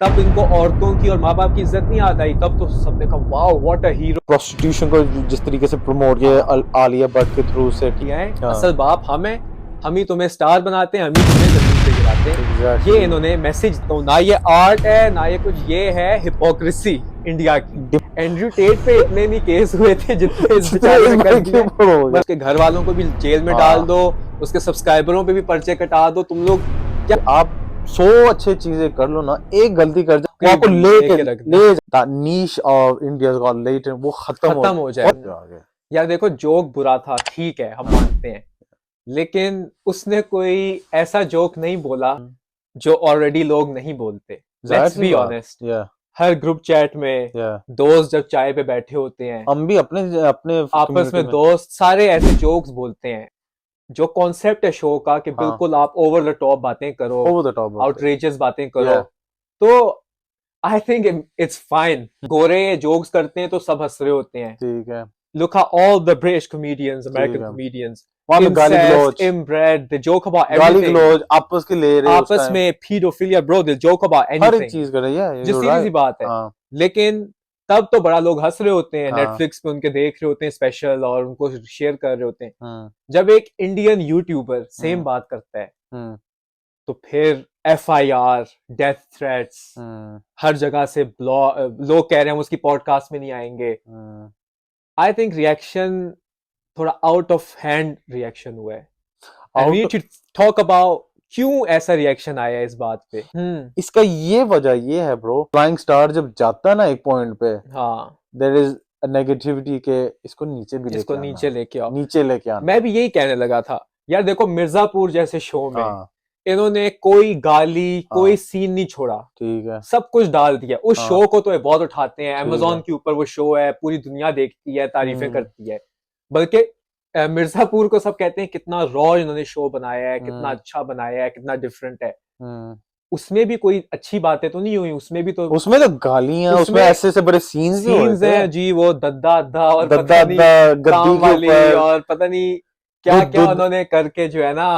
तब इनको औरतों की और माँ बाप की इज्जत नहीं याद आई, तब तो सबने कहा wow what a hero. Prostitution को जिस तरीके से प्रमोट किया आलिया भट्ट के थ्रू से किया है, हाँ। असल बाप हम हैं, हम ही तुम्हें स्टार बनाते हैं, हम ही तुम्हें जमीन पे गिराते हैं। Exactly. ये इन्होंने मैसेज, तो ना ये आर्ट है ना ये कुछ, ये है हिपोक्रेसी इंडिया की। एंड्रयू टेट पे इतने नहीं केस हुए थे जितने इस बेचारे पे कर दिए। बस उसके घर वालों को भी जेल में डाल दो, उसके सब्सक्राइबरों पे भी पर्चे कटा दो। तुम लोग क्या, आप 100 अच्छे चीजें कर लो ना, एक गलती कर जाओ वो आपको लेके रख दो। ले नीश ऑफ इंडिया गॉट लेटेंट वो खत्म हो जाए। यार देखो जोक बुरा था, ठीक है हम मानते हैं, लेकिन उसने कोई ऐसा जोक नहीं बोला जो ऑलरेडी लोग नहीं बोलते। Let's be honest, her group chat में दोस्त जब चाय पे बैठे होते हैं, हम भी अपने अपने आपस में दोस्त सारे ऐसे जोक्स बोलते हैं। जो कॉन्सेप्ट है शो का कि बिल्कुल आप ओवर द टॉप बातें करो, आउटरेजियस बातें करो, तो I think it's fine. Gore jokes करते हैं तो सब हंस रहे होते हैं, ठीक है। Look how all the British comedians, American comedians, incest, inbred, they joke about गाली everything. गलौज आपस के ले रहे आपस में pedophilia, bro, they joke about anything. हर एक चीज कर रही है, जो सीधी सी बात है। लेकिन तब तो बड़ा लोग हंस रहे होते हैं, नेटफ्लिक्स पे उनके देख रहे होते हैं स्पेशल और उनको शेयर कर रहे होते हैं। जब एक इंडियन यूट्यूबर सेम बात करता है तो फिर FIR, डेथ थ्रेट्स, हर जगह से लोग कह रहे हैं उसकी पॉडकास्ट में नहीं आएंगे। आई थिंक रिएक्शन थोड़ा आउट ऑफ हैंड रिएक्शन हुआ है। And we need to talk about क्यों ऐसा रिएक्शन आया इस बात पे। इसका ये वजह ये है ब्रो, फ्लाइंग स्टार जब जाता है ना एक पॉइंट पे, हाँ, देयर इज अ नेगेटिविटी के इसको नीचे भी लेके आना, नीचे लेके आना। मैं भी यही कहने लगा था यार, देखो मिर्जापुर जैसे शो में इन्होंने कोई गाली कोई सीन नहीं छोड़ा, ठीक है, सब कुछ डाल दिया। उस शो को तो ये बहुत उठाते हैं, अमेज़न के ऊपर वो शो है, पूरी दुनिया देखती है, तारीफें करती है। बल्कि मिर्जापुर को सब कहते हैं कितना रॉ इन्होंने शो बनाया है, कितना अच्छा बनाया है, कितना डिफरेंट है। उसमें भी कोई अच्छी बातें तो नहीं हुई, उसमें तो गालियां, उसमें ऐसे ऐसे बड़े सीन्स हैं जी, वो दद्दा अद्दा और पता नहीं काम वाली और पता नहीं क्या क्या उन्होंने करके जो है ना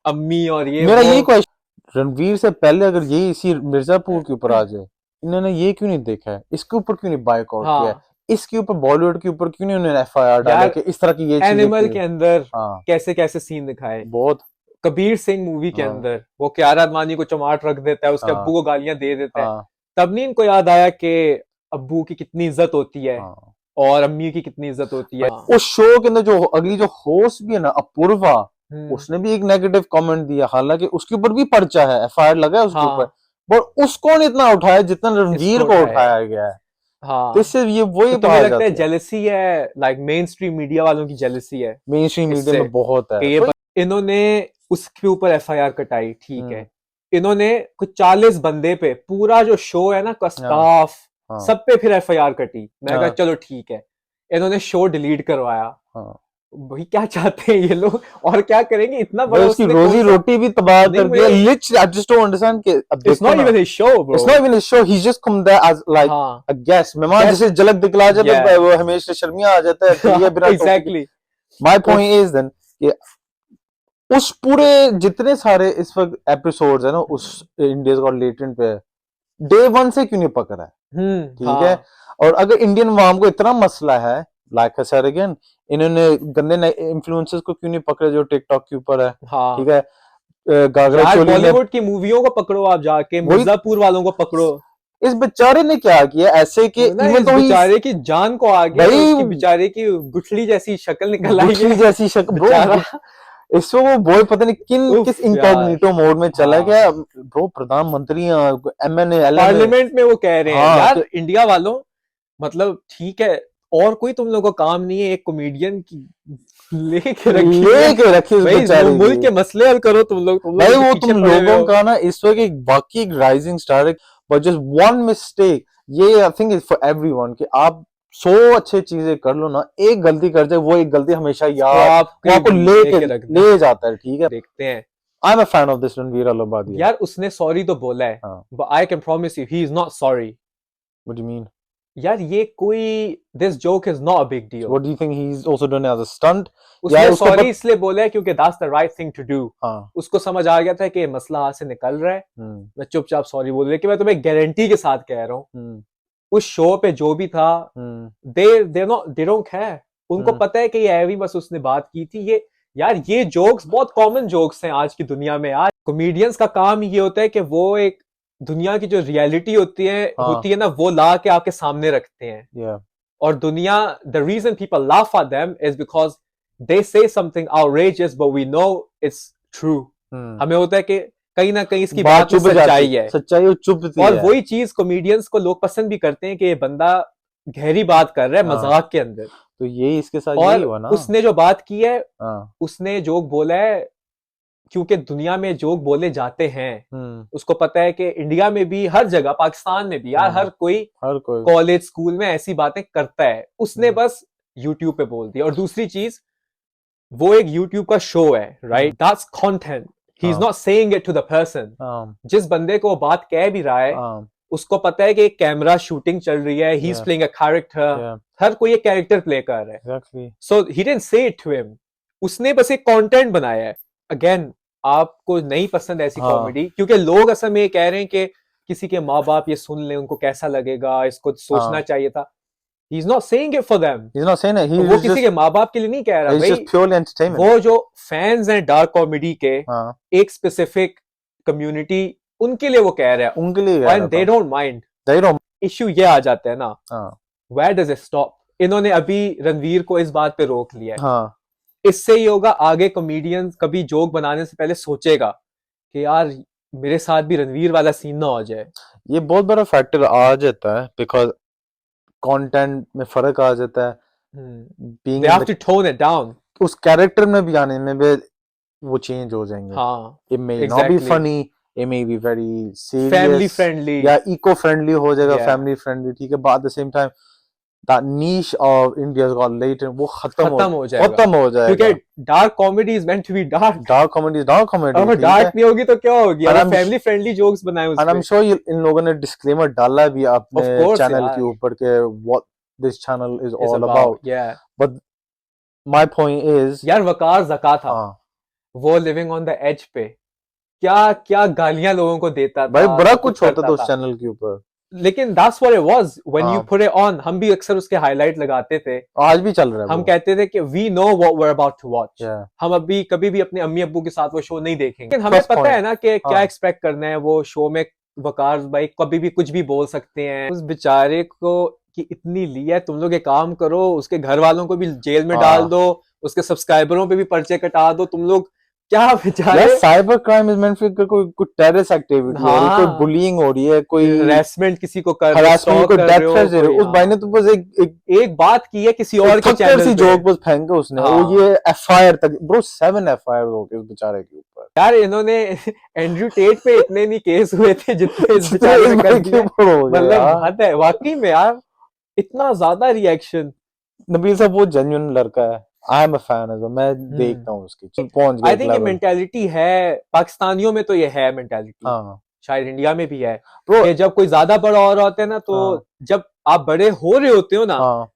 अम्मी और ये। मेरा ये क्वेश्चन, रणवीर से पहले अगर ये इसी मिर्जापुर के ऊपर आ जाए, इन्होंने ये क्यों नहीं देखा है, इसके ऊपर क्यों नहीं बाइकआउट किया, इसके ऊपर बॉलीवुड के ऊपर क्यों नहीं उन्होंने FIR डाला कि इस तरह की ये चीजें। एनिमल के अंदर कैसे कैसे सीन दिखाए, बहुत। कबीर सिंह मूवी के अंदर वो कियारा अडवाणी को चमाट रख देता है, उसके अब्बू को गालियां दे देता है, तब नहीं इनको याद आया कि अब्बू की कितनी इज्जत होती है और अम्मी की कितनी इज्जत होती है। उस शो के अंदर जो अगली जो होस्ट भी है ना अपूर्वा, उसने भी एक नेगेटिव कमेंट दिया, हालांकि उसके ऊपर भी पर्चा है, FIR लगा है उसके ऊपर, पर उसको नहीं इतना उठाया जितना रणवीर को उठाया गया है। हाँ, तो ये वही तो लगता है जेलसी है, लाइक मेन स्ट्रीम मीडिया वालों की जेलसी है, मेन स्ट्रीम मीडिया में बहुत है। इन्होंने उसके ऊपर FIR कटाई, ठीक है, इन्होंने कुछ 40 बंदे पे पूरा जो शो है ना का स्टाफ सब पे फिर FIR कटी। मैं कहा चलो ठीक है, इन्होंने शो डिलीट करवाया। भाई क्या चाहते हैं ये लोग, और क्या करेंगे, इतना बड़ा उसकी रोजी रोटी भी तबाह कर दिया। Literally, I just don't understand कि it's not even his show, bro. It's not even his show. He's just come there as like a guest. मेहमान जैसे झलक दिखला जाता है, वो हमेशा शर्मिया आ जाता है। Exactly. My point is then कि उस पूरे जितने सारे इस वक्त एपिसोड्स है ना उस इंडियाज गॉट लेटेंट पे, डे 1 से क्यों नहीं पकड़ा है, ठीक है। और अगर इंडियन वाम को इतना मसला है, लाइक आई सेड अगेन, इन्होंने गंदे इन्फ्लुएंसर्स को क्यों नहीं पकड़े जो टिकटॉक के ऊपर है, ठीक है। गागरा चोली बॉलीवुड की मूवियों को पकड़ो आप जाके, मिर्जापुर वालों को पकड़ो। इस बेचारे ने क्या किया ऐसे कि इस बेचारे की जान को आ गया, उसकी बेचारे की गुठली जैसी शक्ल निकल आई है, गुठली जैसी शक्ल। इसको वो बॉय पता नहीं किस इनकॉग्निटो मोड में चला गया ब्रो। प्रधानमंत्री MNA पार्लियामेंट में वो कह रहे हैं यार इंडिया वालों, मतलब ठीक है, और कोई तुम लोगों का काम नहीं है, एक कॉमेडियन की लेके रखी मुल्क के मसले हल करो तुम लोग। भाई वो तुम लोगों का ना इस वक्त एक बाकी एक राइजिंग स्टार है, बट जस्ट वन मिस्टेक, ये I think is for everyone कि आप 100 अच्छे चीजें कर लो ना, एक गलती कर जाए, वो एक गलती हमेशा याद आपको ले जाता है, ठीक है। देखते हैं, I am a fan of this Ranveer Allahbadia. यार उसने सॉरी तो बोला है, but I can promise you he is not sorry. What do you mean? यार ये कोई this joke is not a big deal. What do you think he's also done as a stunt? उसने sorry इसलिए बोला है क्योंकि that's the right thing to do. हाँ. उसको समझ आ गया था कि ये मसला हाथ से निकल रहा है, मैं चुपचाप सॉरी बोल रहा, कि मैं तुम्हें गारंटी के साथ कह रहा हूँ उस शो पे जो भी था they don't care. उनको पता है कि ये एवी बस उसने बात की थी। ये यार ये जोक्स बहुत कॉमन जोक्स हैं आज की दुनिया में। यार कॉमेडियंस का काम ये होता है कि वो एक दुनिया की जो रियलिटी होती है ना, वो ला के आपके सामने रखते हैं। और दुनिया, the reason people laugh at them is because they say something outrageous but we know it's true. हमें होता है कि कहीं ना कहीं इसकी बात सच्चाई है, सच्चाई चुभती है। और वही चीज कॉमेडियंस को लोग पसंद भी करते हैं कि ये बंदा गहरी बात कर रहा है मजाक के अंदर। तो यही इसके साथ और यही हुआ ना। उसने जो बात की है, उसने जोक बोला है क्योंकि दुनिया में जोक बोले जाते हैं। उसको पता है कि इंडिया में भी, हर जगह, पाकिस्तान में भी यार हर कोई कॉलेज स्कूल में ऐसी बातें करता है। उसने बस यूट्यूब पे बोल दिया। और दूसरी चीज, वो एक यूट्यूब का शो है, right? That's content, he is not saying it to the person. जिस बंदे को वो बात कह भी रहा है उसको पता है कि एक कैमरा शूटिंग चल रही है, he is playing a character. हर कोई एक कैरेक्टर प्ले कर रहा है। So he didn't say it to him, उसने बस एक कंटेंट बनाया है। अगेन, आपको नहीं पसंद ऐसी कॉमेडी, क्योंकि लोग असल में ये कह रहे हैं कि किसी के माँ बाप ये सुन ले उनको कैसा लगेगा, इसको सोचना चाहिए था। He is not saying it for them. He's not saying it. वो किसी के माँ बाप के लिए नहीं कह रहा। It's just purely entertainment. वो जो फैंस हैं डार्क कॉमेडी के, एक स्पेसिफिक कम्युनिटी, उनके लिए वो कह रहा है, उनके लिए। And they don't mind. They don't. Issue ये आ जाता है ना, where does it stop? इन्होंने अभी रणवीर को इस बात पे रोक लिया है। इससे ये होगा, आगे कॉमेडियंस कभी जोक बनाने से पहले सोचेगा कि यार मेरे साथ भी रणवीर वाला सीन ना हो जाए। ये बहुत बड़ा फैक्टर आ जाता है, बिकॉज कंटेंट में फर्क आ जाता है। They have to tone it down. उस कैरेक्टर में भी आने में भी वो चेंज हो जाएंगे। It may not be funny, it may be very serious, family friendly, या eco friendly हो जाएगा, family friendly, ठीक है। But at the same time, that niche of India's got latent, वो खत्म हो जाएगा। क्योंकि dark comedy is meant to be dark. Dark comedy is dark comedy। अगर dark नहीं होगी तो क्या होगी? अगर family friendly jokes बनाए उसपे। And I'm sure इन लोगों ने disclaimer डाला भी अपने चैनल के ऊपर के what this channel is all about. Yeah. But my point is, यार वकार ज़का था, वो living on the edge पे क्या क्या गालियां लोगों को देता था भाई, बड़ा कुछ होता था उस चैनल के ऊपर। लेकिन that's what it was when you put it on। हम भी अक्सर उसके हाईलाइट लगाते थे, आज भी चल रहा है। हम कहते थे कि we know what we're about to watch। हम अभी कभी भी अपने अम्मी अब्बू के साथ वो शो नहीं देखेंगे, लेकिन हमें पता है ना कि क्या एक्सपेक्ट करना है। वो शो में वकार भाई कभी भी कुछ भी बोल सकते हैं। उस बेचारे को कि इतनी ली है, तुम लोग एक काम करो, उसके घर वालों को भी जेल में डाल दो, उसके सब्सक्राइबरों पे भी पर्चे कटा दो। तुम लोग क्या बेचारे, cyber crime is meant for कोई टेररिस्ट एक्टिविटी हो रही है, कोई बुलिंग हो रही है, कोई हरासमेंट किसी को कर हरासमेंट, कोई डेथ थ्रेट दे रहे हो। उस भाई ने तो बस एक बात की है किसी और के चैनल पे, जोक बस फेंका उसने। वो ये एफआईआर तक, ब्रो 7 एफआईआर हो गए उस बेचारे के ऊपर। यार इन्होंने एंड्रयू टेट पे इतने नहीं केस हुए थे जितने इस बेचारे पे कर दिए। मतलब हद है वाकई में यार, इतना ज्यादा रिएक्शन। नबील साहब वो जेन्युइन लड़का है। I am a fan as well. मैं देखता हूँ उसकी पहुंच गया। I think ये मेंटालिटी है पाकिस्तानियों में, तो ये है मेंटालिटी, शायद इंडिया में भी है। कि जब कोई ज्यादा बड़ा हो रहा होता है ना, तो जब आप बड़े हो रहे होते हो ना,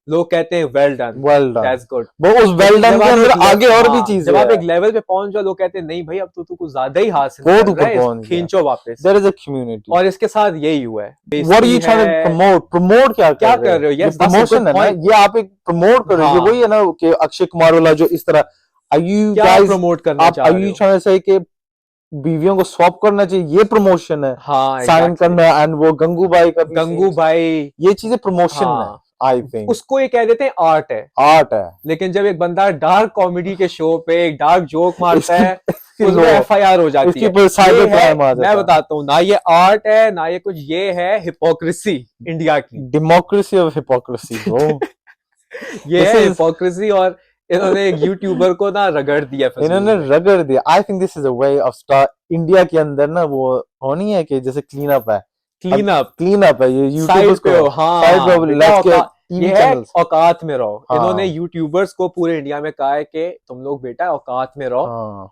लोग कहते हैं वेल डन, दैट्स गुड। वो उस वेल डन के अंदर आगे और भी चीजें, जब आप एक लेवल पे पहुंच जाओ, लोग कहते हैं नहीं भाई अब तो तू कुछ ज्यादा ही हासिल कर रहा है, खींचो वापस। There is a community। और इसके साथ यही हुआ है। What are you trying to promote? Promote क्या कर रहे हो? ये प्रमोशन है ना, ये आप एक प्रमोट कर रहे हो। वही है ना कि अक्षय कुमार वाला जो इस तरह, are you guys प्रमोट करना चाह रहे हो? Are you trying to say कि बीवियों को स्वैप करना चाहिए, ये प्रमोशन है? साइन करना, एंड वो गंगू भाई ये चीजें प्रमोशन है। आई थिंक उसको ये कह देते हैं आर्ट है। लेकिन जब एक बंदा डार्क कॉमेडी के शो पे एक डार्क जोक मारता है, उसमें एफआईआर हो जाती है। मैं बताता हूँ ना, ये आर्ट है ना ये कुछ, ये है हिपोक्रेसी, इंडिया की डेमोक्रेसी ऑफ हिपोक्रेसी। ये है हिपोक्रेसी। और इन्होंने एक यूट्यूबर को ना रगड़ दिया, I think this is a way of star. India के अंदर ना वो होनी है कि जैसे क्लीन अप है, ये यूट्यूबर्स को ये है औकात में रहो। इन्होंने यूट्यूबर्स को पूरे इंडिया में कहा है कि तुम लोग बेटा औकात में रहो,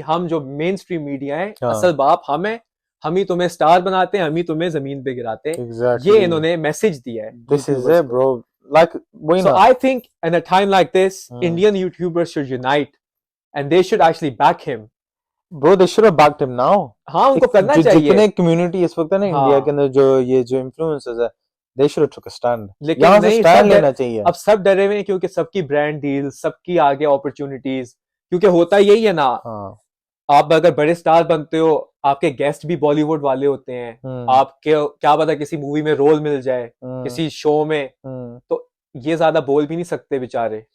हम जो मेन स्ट्रीम मीडिया है, असल बाप हम है, हम ही तुम्हें स्टार बनाते हैं, हम ही तुम्हें जमीन पे गिराते हैं। Exactly. ये इन्होंने मैसेज दिया है। This is it, bro. Like, वही So ना। I think in a time like this, Indian YouTubers should unite and they should actually back him. Bro, they should have backed him now. हाँ, उनको करना चाहिए। जितने community इस वक्त है ना इंडिया के अंदर, जो ये जो इन्फ्लुएंसर्स है, they should have took a stand. लेकिन यहाँ से नहीं, स्टैंड लेना चाहिए। अब सब डरे हुए हैं क्योंकि सबकी ब्रांड डील, सबकी आगे अपॉर्चुनिटीज, क्योंकि होता यही है ना। आप अगर बड़े स्टार बनते हो, आपके गेस्ट भी बॉलीवुड वाले होते हैं, आपके क्या पता किसी मूवी में रोल मिल जाए, किसी शो में, तो ये ज्यादा बोल भी नहीं सकते बेचारे।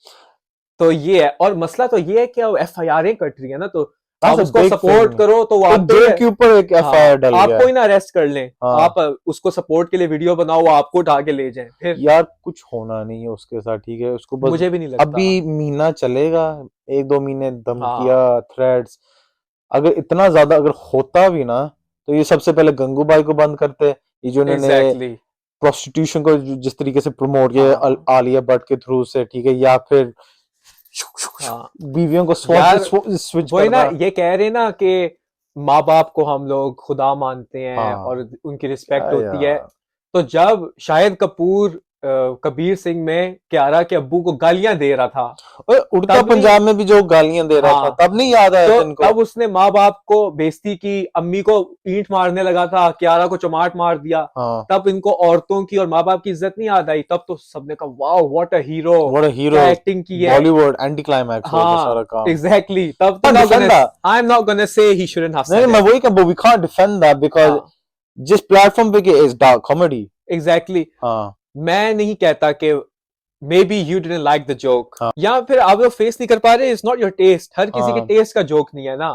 तो ये है, और मसला तो ये है कि FIR कट रही है ना, तो आप उसको सपोर्ट करो तो वो आपके ऊपर एक FIR डल गया, आपको ही ना अरेस्ट कर लें। आप उसको सपोर्ट के लिए वीडियो बनाओ, वो आपको उठा के ले जाएं। फिर यार कुछ होना नहीं है उसके साथ, ठीक है, उसको बस मुझे भी नहीं लगता अभी महीना चलेगा, 1-2 महीने धमकियां, थ्रेट्स, अगर इतना ज्यादा अगर होता भी ना, तो ये सबसे पहले गंगूबाई को बंद करते। ये जो इन्होंने प्रोस्टिट्यूशन को जिस तरीके से प्रमोट किया आलिया भट्ट के थ्रू से, ठीक है, या फिर बीवियों को स्विच वही ना, ये कह रहे ना कि माँ बाप को हम लोग खुदा मानते हैं और उनकी रिस्पेक्ट होती है। तो जब शाहिद कपूर कबीर सिंह में कियारा के अब्बू को गालियां दे रहा था, उड़ता पंजाब में भी जो गालियां दे रहा था, तब नहीं याद आया इनको? तब उसने माँ बाप को बेइज्जती की, अम्मी को ईंट मारने लगा था, कियारा को चमाट मार दिया, तब इनको औरतों की और माँ बाप की इज्जत नहीं याद आई। तब तो सबने कहा वाओ व्हाट अ हीरो, क्या एक्टिंग की है, बॉलीवुड एंटी क्लाइमैक्स सारा काम। एग्जैक्टली। तब I am not gonna say he shouldn't have said. नहीं, मैं वही कहूं, we can't defend that because जिस प्लेटफॉर्म पे के इज डार्क कॉमेडी। एग्जैक्टली। मैं नहीं कहता कि may be you didn't like the joke, या फिर आप लोग फेस नहीं कर पा रहे, इट्स नॉट योर टेस्ट। हर किसी के टेस्ट का जोक नहीं है ना,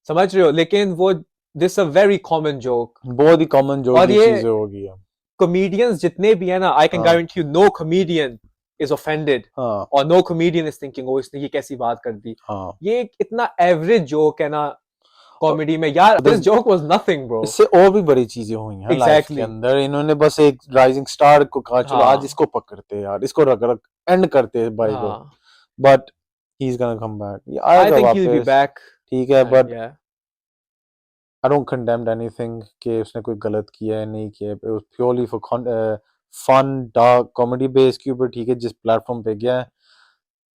समझ रहे हो? लेकिन वो this a very common joke, बहुत ही कॉमन जोक और ये चीजें हो गई है। कॉमेडियंस जितने भी है ना, I can guarantee you no comedian is offended, और no comedian is thinking oh इसने ये कैसी बात कर दी। ये इतना एवरेज जोक है ना कॉमेडी में यार, this joke was nothing bro. इससे और भी बड़ी चीजें हुई हैं लाइफ के अंदर। इन्होंने बस एक राइजिंग स्टार को कहा चलो आज इसको पकड़ते यार, इसको रख एंड करते भाई को, but he is gonna come back. I think he will be back, ठीक है, but I don't condemn anything कि उसने कोई गलत किया है नहीं किया। It was purely for fun dark comedy base के ऊपर, ठीक है, जिस प्लेटफॉर्म पे गया है।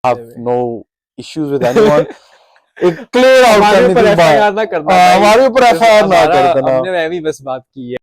Have no issues with anyone. एक क्लियर आउट करने की बात, हमारे ऊपर FIR ना कर देना। हमने बस बात की है।